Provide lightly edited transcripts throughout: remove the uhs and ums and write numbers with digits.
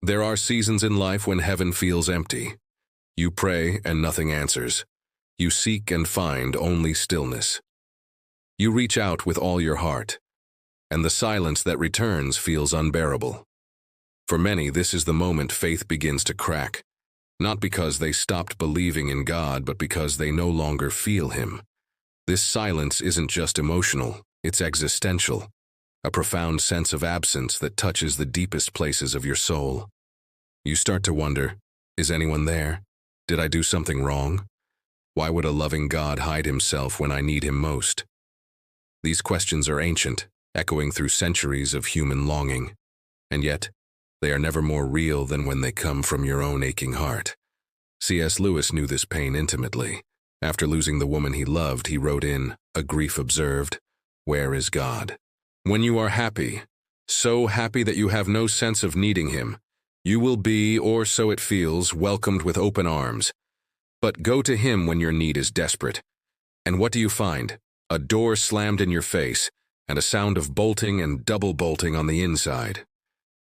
There are seasons in life when heaven feels empty. You pray and nothing answers. You seek and find only stillness. You reach out with all your heart, and the silence that returns feels unbearable. For many, this is the moment faith begins to crack, not because they stopped believing in God, but because they no longer feel Him. This silence isn't just emotional, it's existential, a profound sense of absence that touches the deepest places of your soul. You start to wonder, is anyone there? Did I do something wrong? Why would a loving God hide Himself when I need Him most? These questions are ancient, echoing through centuries of human longing, and yet they are never more real than when they come from your own aching heart. C.S. Lewis knew this pain intimately. After losing the woman he loved, he wrote in A Grief Observed, "Where is God?" When you are happy, so happy that you have no sense of needing Him, you will be, or so it feels, welcomed with open arms. But go to Him when your need is desperate. And what do you find? A door slammed in your face, and a sound of bolting and double bolting on the inside.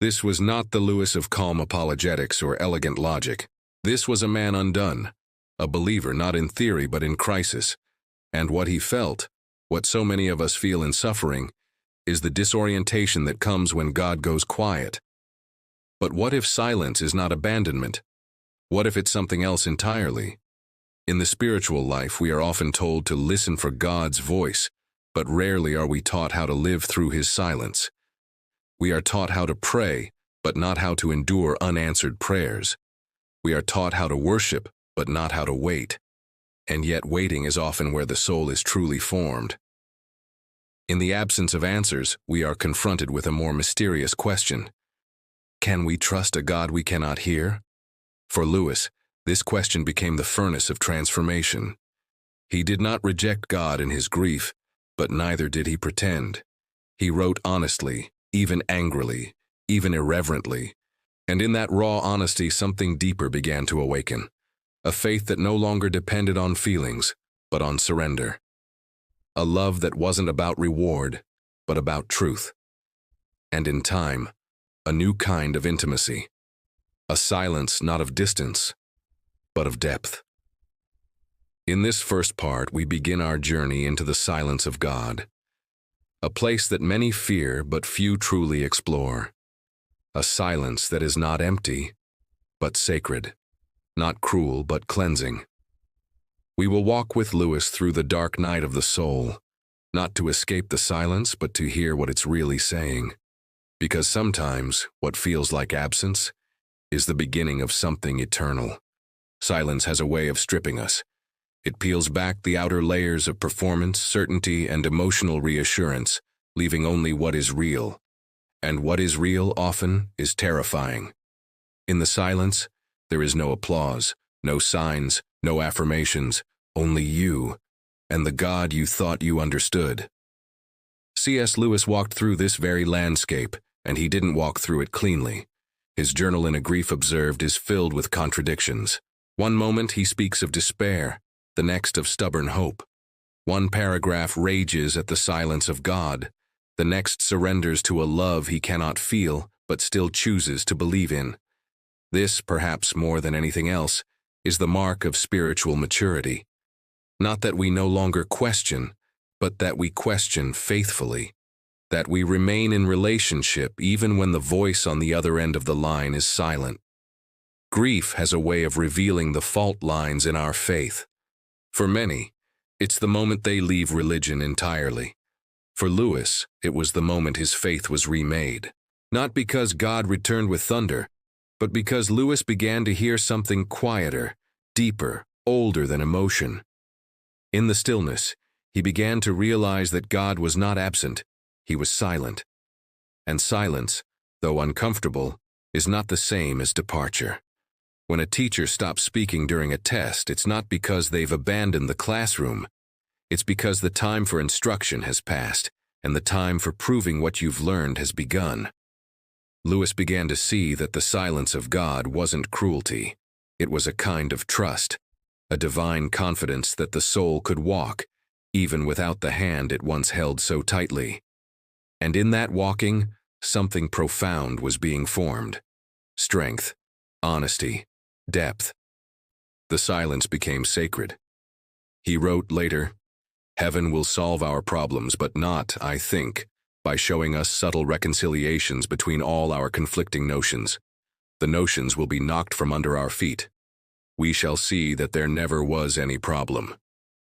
This was not the Lewis of calm apologetics or elegant logic. This was a man undone, a believer not in theory but in crisis. And what he felt, what so many of us feel in suffering, is the disorientation that comes when God goes quiet. But what if silence is not abandonment? What if it's something else entirely? In the spiritual life, we are often told to listen for God's voice, but rarely are we taught how to live through His silence. We are taught how to pray, but not how to endure unanswered prayers. We are taught how to worship, but not how to wait. And yet waiting is often where the soul is truly formed. In the absence of answers, we are confronted with a more mysterious question. Can we trust a God we cannot hear? For Lewis, this question became the furnace of transformation. He did not reject God in his grief, but neither did he pretend. He wrote honestly, even angrily, even irreverently, and in that raw honesty something deeper began to awaken, a faith that no longer depended on feelings, but on surrender. A love that wasn't about reward, but about truth. And in time, a new kind of intimacy. A silence not of distance, but of depth. In this first part, we begin our journey into the silence of God, a place that many fear but few truly explore. A silence that is not empty, but sacred, not cruel but cleansing. We will walk with Lewis through the dark night of the soul, not to escape the silence, but to hear what it's really saying. Because sometimes what feels like absence is the beginning of something eternal. Silence has a way of stripping us. It peels back the outer layers of performance, certainty, and emotional reassurance, leaving only what is real. And what is real often is terrifying. In the silence, there is no applause, no signs, no affirmations, only you, and the God you thought you understood. C.S. Lewis walked through this very landscape, and he didn't walk through it cleanly. His journal in A Grief Observed is filled with contradictions. One moment he speaks of despair, the next of stubborn hope. One paragraph rages at the silence of God, the next surrenders to a love he cannot feel, but still chooses to believe in. This, perhaps more than anything else, is the mark of spiritual maturity. Not that we no longer question, but that we question faithfully. That we remain in relationship even when the voice on the other end of the line is silent. Grief has a way of revealing the fault lines in our faith. For many, it's the moment they leave religion entirely. For Lewis, it was the moment his faith was remade. Not because God returned with thunder, but because Lewis began to hear something quieter, deeper, older than emotion. In the stillness, he began to realize that God was not absent, he was silent. And silence, though uncomfortable, is not the same as departure. When a teacher stops speaking during a test, it's not because they've abandoned the classroom. It's because the time for instruction has passed, and the time for proving what you've learned has begun. Lewis began to see that the silence of God wasn't cruelty. It was a kind of trust, a divine confidence that the soul could walk, even without the hand it once held so tightly. And in that walking, something profound was being formed. strength, honesty, depth. The silence became sacred. He wrote later, "Heaven will solve our problems, but not, I think, by showing us subtle reconciliations between all our conflicting notions. The notions will be knocked from under our feet. We shall see that there never was any problem."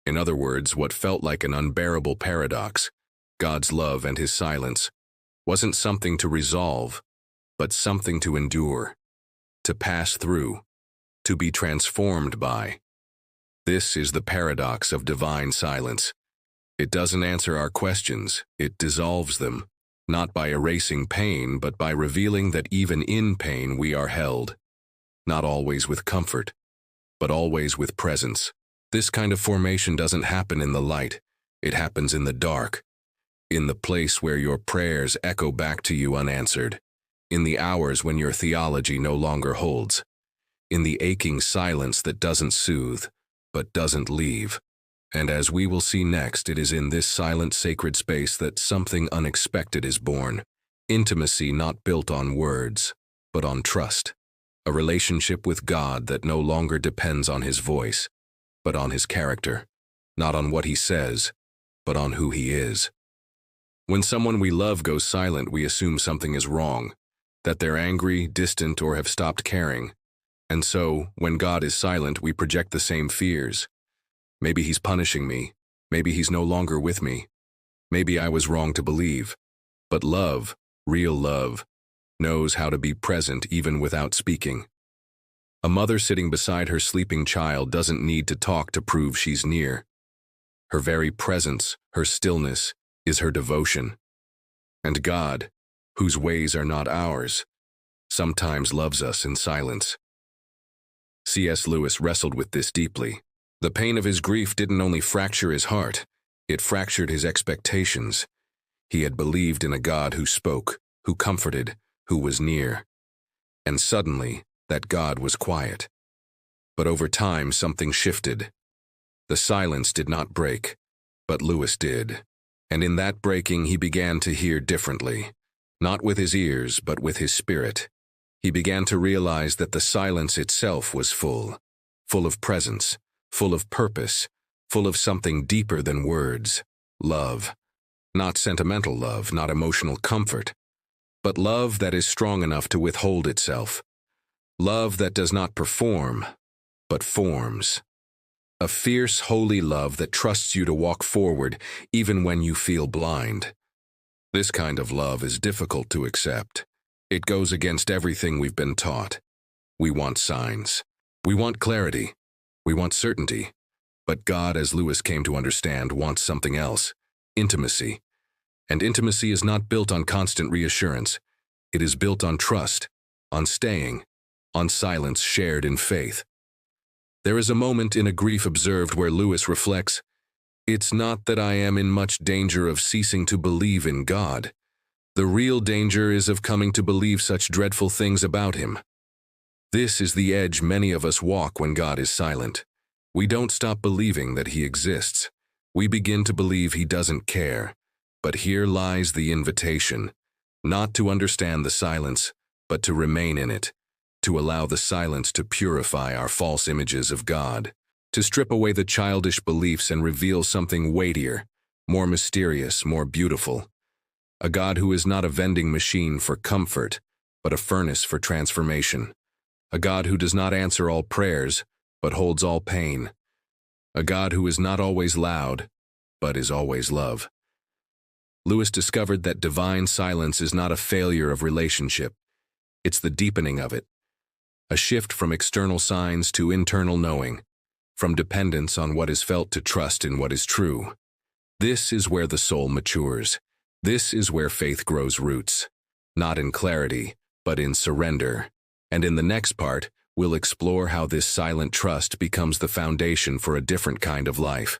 In other words, what felt like an unbearable paradox, God's love and his silence, wasn't something to resolve, but something to endure, to pass through, to be transformed by. This is the paradox of divine silence. It doesn't answer our questions, it dissolves them, not by erasing pain, but by revealing that even in pain we are held, not always with comfort, but always with presence. This kind of formation doesn't happen in the light, it happens in the dark, in the place where your prayers echo back to you unanswered, in the hours when your theology no longer holds, in the aching silence that doesn't soothe, but doesn't leave. And as we will see next, it is in this silent, sacred space that something unexpected is born. Intimacy not built on words, but on trust. A relationship with God that no longer depends on his voice, but on his character. Not on what he says, but on who he is. When someone we love goes silent, we assume something is wrong, that they're angry, distant, or have stopped caring. And so, when God is silent, we project the same fears. Maybe he's punishing me. Maybe he's no longer with me. Maybe I was wrong to believe. But love, real love, knows how to be present even without speaking. A mother sitting beside her sleeping child doesn't need to talk to prove she's near. Her very presence, her stillness, is her devotion. And God, whose ways are not ours, sometimes loves us in silence. C.S. Lewis wrestled with this deeply. The pain of his grief didn't only fracture his heart, it fractured his expectations. He had believed in a God who spoke, who comforted, who was near. And suddenly, that God was quiet. But over time, something shifted. The silence did not break, but Lewis did. And in that breaking, he began to hear differently. Not with his ears, but with his spirit. He began to realize that the silence itself was full of presence, full of purpose, full of something deeper than words. Love. Not sentimental love, not emotional comfort, but love that is strong enough to withhold itself. Love that does not perform, but forms. A fierce, holy love that trusts you to walk forward even when you feel blind. This kind of love is difficult to accept. It goes against everything we've been taught. We want signs. We want clarity. We want certainty. But God, as Lewis came to understand, wants something else. Intimacy. And intimacy is not built on constant reassurance. It is built on trust, on staying, on silence shared in faith. There is a moment in A Grief Observed where Lewis reflects, "It's not that I am in much danger of ceasing to believe in God. The real danger is of coming to believe such dreadful things about him." This is the edge many of us walk when God is silent. We don't stop believing that he exists. We begin to believe he doesn't care. But here lies the invitation, not to understand the silence, but to remain in it, to allow the silence to purify our false images of God, to strip away the childish beliefs and reveal something weightier, more mysterious, more beautiful. A God who is not a vending machine for comfort, but a furnace for transformation. A God who does not answer all prayers, but holds all pain. A God who is not always loud, but is always love. Lewis discovered that divine silence is not a failure of relationship. It's the deepening of it. A shift from external signs to internal knowing, from dependence on what is felt to trust in what is true. This is where the soul matures. This is where faith grows roots, not in clarity, but in surrender. And in the next part, we'll explore how this silent trust becomes the foundation for a different kind of life.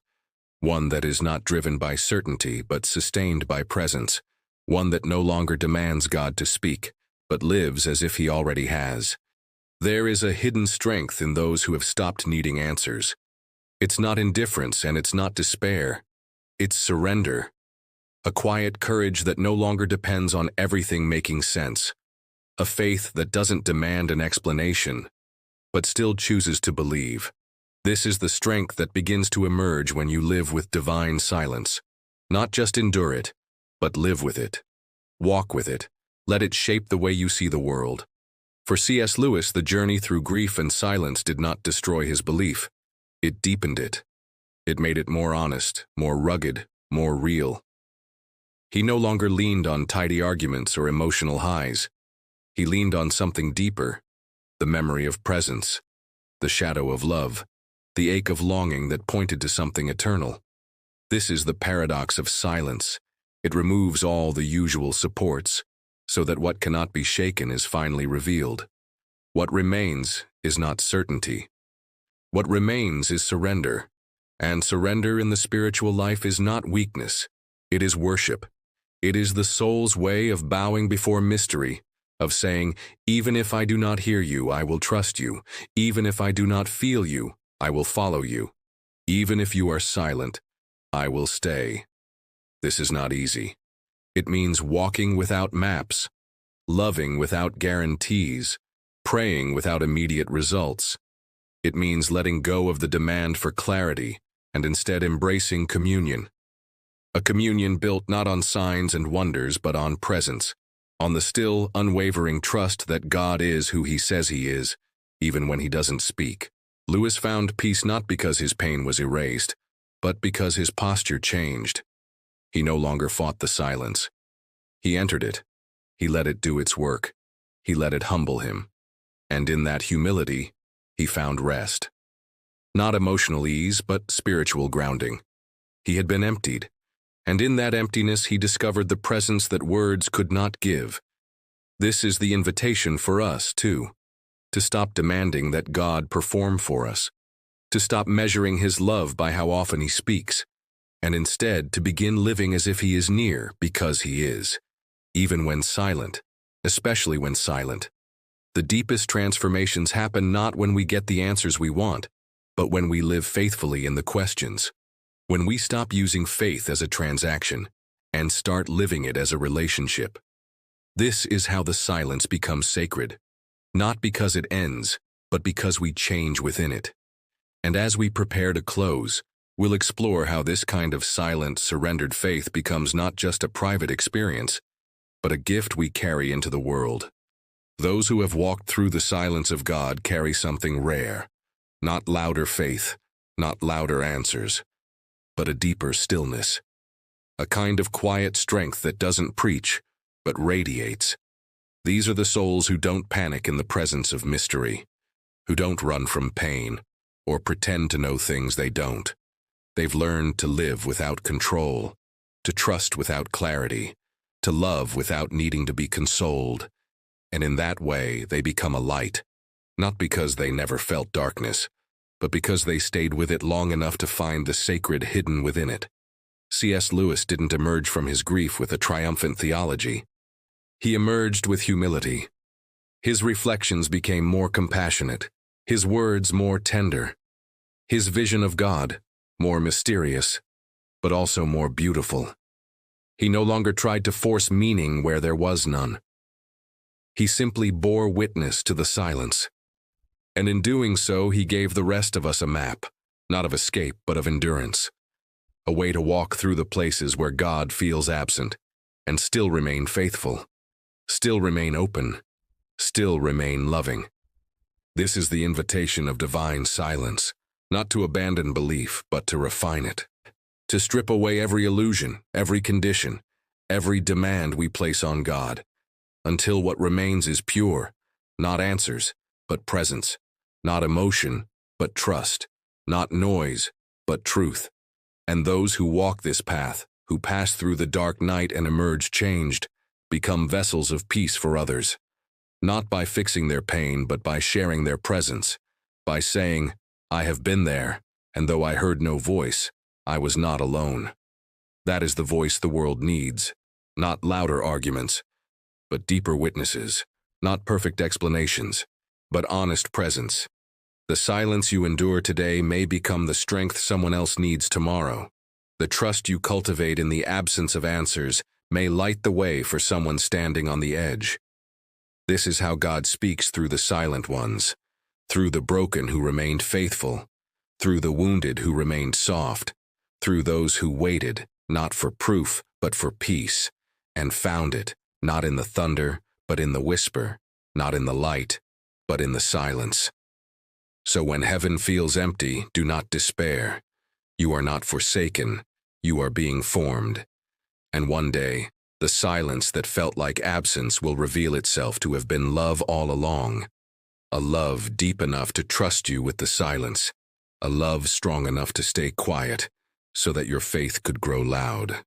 One that is not driven by certainty, but sustained by presence. One that no longer demands God to speak, but lives as if he already has. There is a hidden strength in those who have stopped needing answers. It's not indifference and it's not despair. It's surrender. A quiet courage that no longer depends on everything making sense. a faith that doesn't demand an explanation, but still chooses to believe. This is the strength that begins to emerge when you live with divine silence. Not just endure it, but live with it. Walk with it. Let it shape the way you see the world. For C.S. Lewis, the journey through grief and silence did not destroy his belief. It deepened it. It made it more honest, more rugged, more real. He no longer leaned on tidy arguments or emotional highs. He leaned on something deeper, the memory of presence, the shadow of love, the ache of longing that pointed to something eternal. This is the paradox of silence. It removes all the usual supports, so that what cannot be shaken is finally revealed. What remains is not certainty. What remains is surrender. And surrender in the spiritual life is not weakness. It is worship. It is the soul's way of bowing before mystery, of saying, even if I do not hear you, I will trust you. Even if I do not feel you, I will follow you. Even if you are silent, I will stay. This is not easy. It means walking without maps, loving without guarantees, praying without immediate results. It means letting go of the demand for clarity and instead embracing communion. A communion built not on signs and wonders, but on presence, on the still, unwavering trust that God is who he says he is, even when he doesn't speak. Lewis found peace not because his pain was erased, but because his posture changed. He no longer fought the silence. He entered it. He let it do its work. He let it humble him. And in that humility, he found rest. Not emotional ease, but spiritual grounding. He had been emptied, and in that emptiness he discovered the presence that words could not give. This is the invitation for us, too, to stop demanding that God perform for us, to stop measuring his love by how often he speaks, and instead to begin living as if he is near because he is, even when silent, especially when silent. The deepest transformations happen not when we get the answers we want, but when we live faithfully in the questions. When we stop using faith as a transaction and start living it as a relationship. This is how the silence becomes sacred, not because it ends, but because we change within it. And as we prepare to close, we'll explore how this kind of silent, surrendered faith becomes not just a private experience, but a gift we carry into the world. Those who have walked through the silence of God carry something rare, not louder faith, not louder answers, but a deeper stillness, a kind of quiet strength that doesn't preach, but radiates. These are the souls who don't panic in the presence of mystery, who don't run from pain, or pretend to know things they don't. They've learned to live without control, to trust without clarity, to love without needing to be consoled. And in that way, they become a light, not because they never felt darkness, but because they stayed with it long enough to find the sacred hidden within it. C.S. Lewis didn't emerge from his grief with a triumphant theology. He emerged with humility. His reflections became more compassionate, his words more tender, his vision of God more mysterious, but also more beautiful. He no longer tried to force meaning where there was none. He simply bore witness to the silence. And in doing so, he gave the rest of us a map, not of escape, but of endurance. A way to walk through the places where God feels absent, and still remain faithful, still remain open, still remain loving. This is the invitation of divine silence, not to abandon belief, but to refine it. To strip away every illusion, every condition, every demand we place on God, until what remains is pure, not answers, but presence, not emotion, but trust, not noise, but truth. And those who walk this path, who pass through the dark night and emerge changed, become vessels of peace for others, not by fixing their pain, but by sharing their presence, by saying, I have been there, and though I heard no voice, I was not alone. That is the voice the world needs, not louder arguments, but deeper witnesses, not perfect explanations, but honest presence. The silence you endure today may become the strength someone else needs tomorrow. The trust you cultivate in the absence of answers may light the way for someone standing on the edge. This is how God speaks through the silent ones, through the broken who remained faithful, through the wounded who remained soft, through those who waited, not for proof, but for peace, and found it, not in the thunder, but in the whisper, not in the light, but in the silence. So when heaven feels empty, do not despair. You are not forsaken, you are being formed. And one day, the silence that felt like absence will reveal itself to have been love all along. A love deep enough to trust you with the silence. A love strong enough to stay quiet, so that your faith could grow loud.